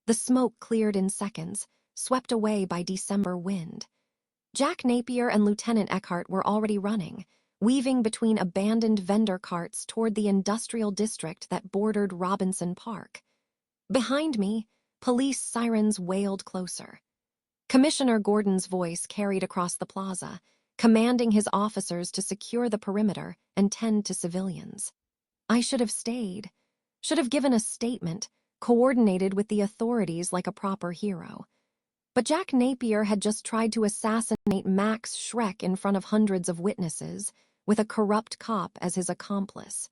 The smoke cleared in seconds, swept away by December wind. Jack Napier and Lieutenant Eckhart were already running, weaving between abandoned vendor carts toward the industrial district that bordered Robinson Park. Behind me, police sirens wailed closer. Commissioner Gordon's voice carried across the plaza, commanding his officers to secure the perimeter and tend to civilians. I should have stayed, should have given a statement, coordinated with the authorities like a proper hero. But Jack Napier had just tried to assassinate Max Schreck in front of hundreds of witnesses, with a corrupt cop as his accomplice.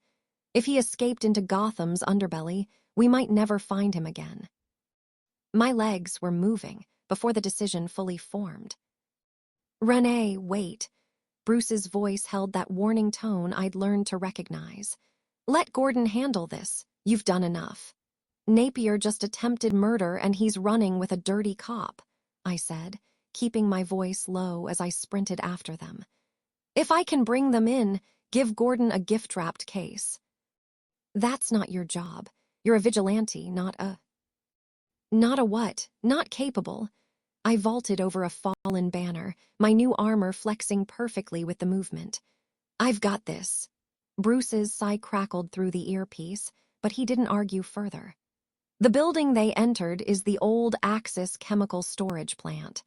If he escaped into Gotham's underbelly, we might never find him again. My legs were moving before the decision fully formed. "Renee, wait." Bruce's voice held that warning tone I'd learned to recognize. "Let Gordon handle this. You've done enough. Napier just attempted murder and he's running with a dirty cop," I said, keeping my voice low as I sprinted after them. "If I can bring them in, give Gordon a gift-wrapped case." "That's not your job. You're a vigilante, not a..." "Not a what? Not capable." I vaulted over a fallen banner, my new armor flexing perfectly with the movement. "I've got this." Bruce's sigh crackled through the earpiece, but he didn't argue further. The building they entered is the old Axis chemical storage plant,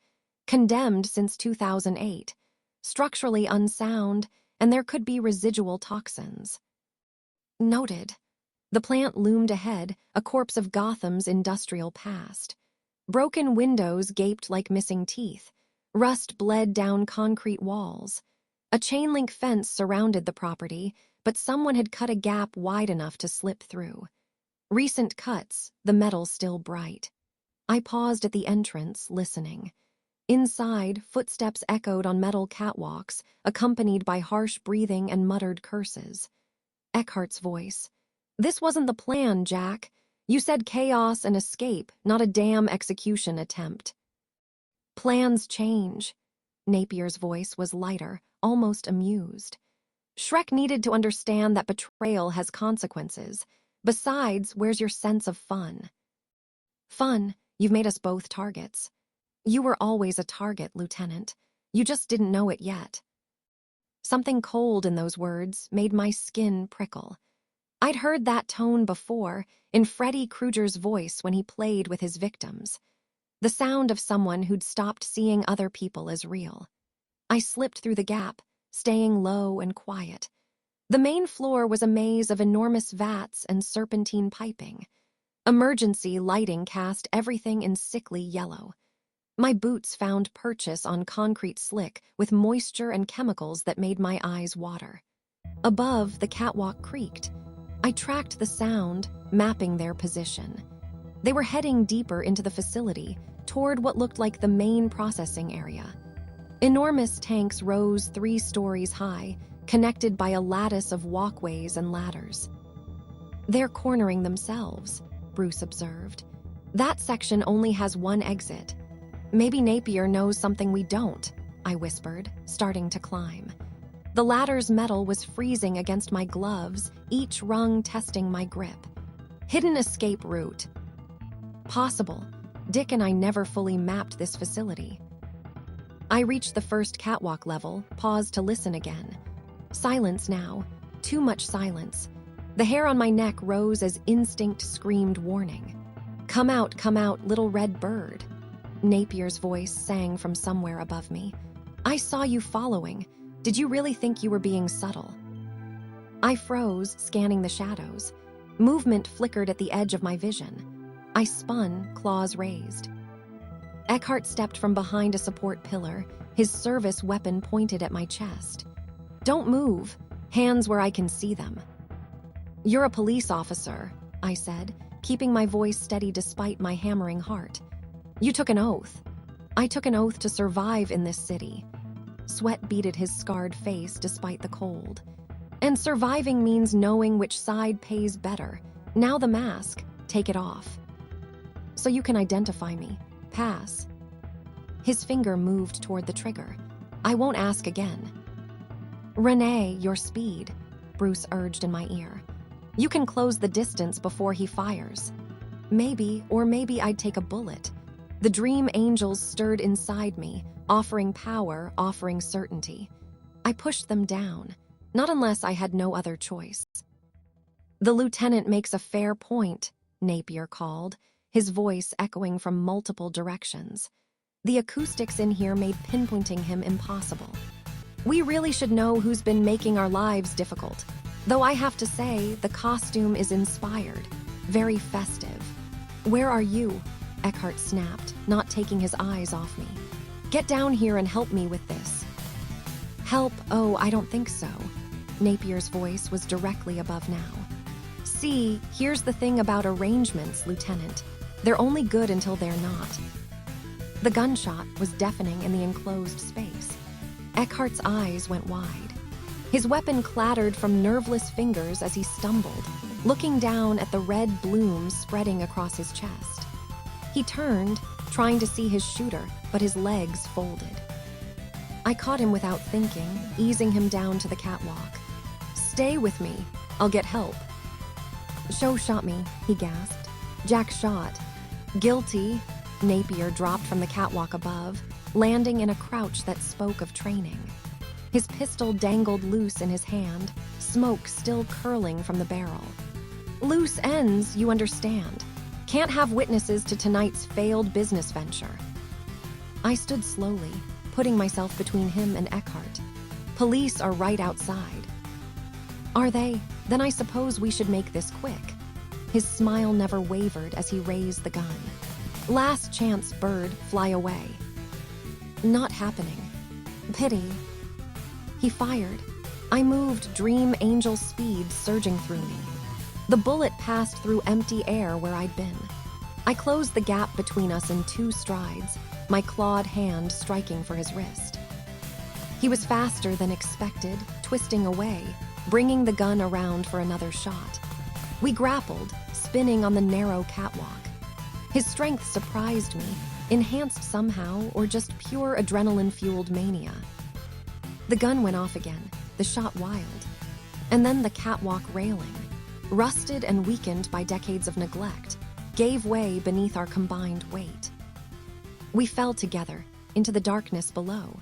condemned since 2008, structurally unsound, and there could be residual toxins. Noted. The plant loomed ahead, a corpse of Gotham's industrial past. Broken windows gaped like missing teeth. Rust bled down concrete walls. A chain-link fence surrounded the property, but someone had cut a gap wide enough to slip through. Recent cuts, the metal still bright. I paused at the entrance, listening. Inside, footsteps echoed on metal catwalks, accompanied by harsh breathing and muttered curses. Eckhart's voice. "This wasn't the plan, Jack. You said chaos and escape, not a damn execution attempt." "Plans change." Napier's voice was lighter, almost amused. "Schreck needed to understand that betrayal has consequences. Besides, where's your sense of fun?" "Fun? You've made us both targets." "You were always a target, Lieutenant. You just didn't know it yet." Something cold in those words made my skin prickle. I'd heard that tone before, in Freddy Krueger's voice when he played with his victims. The sound of someone who'd stopped seeing other people as real. I slipped through the gap, staying low and quiet. The main floor was a maze of enormous vats and serpentine piping. Emergency lighting cast everything in sickly yellow. My boots found purchase on concrete slick with moisture and chemicals that made my eyes water. Above, the catwalk creaked. I tracked the sound, mapping their position. They were heading deeper into the facility, toward what looked like the main processing area. Enormous tanks rose 3 stories high, connected by a lattice of walkways and ladders. "They're cornering themselves," Bruce observed. "That section only has one exit." "Maybe Napier knows something we don't," I whispered, starting to climb. The ladder's metal was freezing against my gloves, each rung testing my grip. "Hidden escape route." "Possible. Dick and I never fully mapped this facility." I reached the first catwalk level, paused to listen again. Silence now. Too much silence. The hair on my neck rose as instinct screamed warning. Come out, little red bird." Napier's voice sang from somewhere above me. "I saw you following. Did you really think you were being subtle?" I froze, scanning the shadows. Movement flickered at the edge of my vision. I spun, claws raised. Eckhart stepped from behind a support pillar, his service weapon pointed at my chest. "Don't move. Hands where I can see them." "You're a police officer," I said, keeping my voice steady despite my hammering heart. "You took an oath." "I took an oath to survive in this city." Sweat beaded his scarred face despite the cold. "And surviving means knowing which side pays better. Now the mask, take it off." "So you can identify me. Pass." His finger moved toward the trigger. "I won't ask again." "Renee, your speed," Bruce urged in my ear. "You can close the distance before he fires." Maybe I'd take a bullet. The dream angels stirred inside me, offering power, offering certainty. I pushed them down, not unless I had no other choice. "The lieutenant makes a fair point," Napier called, his voice echoing from multiple directions. The acoustics in here made pinpointing him impossible. "We really should know who's been making our lives difficult. Though I have to say, the costume is inspired, very festive." "Where are you?" Eckhart snapped, not taking his eyes off me. "Get down here and help me with this." "Help? Oh, I don't think so." Napier's voice was directly above now. "See, here's the thing about arrangements, Lieutenant. They're only good until they're not." The gunshot was deafening in the enclosed space. Eckhart's eyes went wide. His weapon clattered from nerveless fingers as he stumbled, looking down at the red bloom spreading across his chest. He turned, trying to see his shooter, but his legs folded. I caught him without thinking, easing him down to the catwalk. "Stay with me. I'll get help." "Joe shot me," he gasped. "Jack shot." "Guilty." Napier dropped from the catwalk above, landing in a crouch that spoke of training. His pistol dangled loose in his hand, smoke still curling from the barrel. "Loose ends, you understand. Can't have witnesses to tonight's failed business venture." I stood slowly, putting myself between him and Eckhart. "Police are right outside." "Are they? Then I suppose we should make this quick." His smile never wavered as he raised the gun. "Last chance, bird, fly away." "Not happening." "Pity." He fired. I moved, dream angel speed surging through me. The bullet passed through empty air where I'd been. I closed the gap between us in 2 strides, my clawed hand striking for his wrist. He was faster than expected, twisting away, bringing the gun around for another shot. We grappled, spinning on the narrow catwalk. His strength surprised me, enhanced somehow, or just pure adrenaline-fueled mania. The gun went off again, the shot wild. And then the catwalk railing, rusted and weakened by decades of neglect, gave way beneath our combined weight. We fell together, into the darkness below.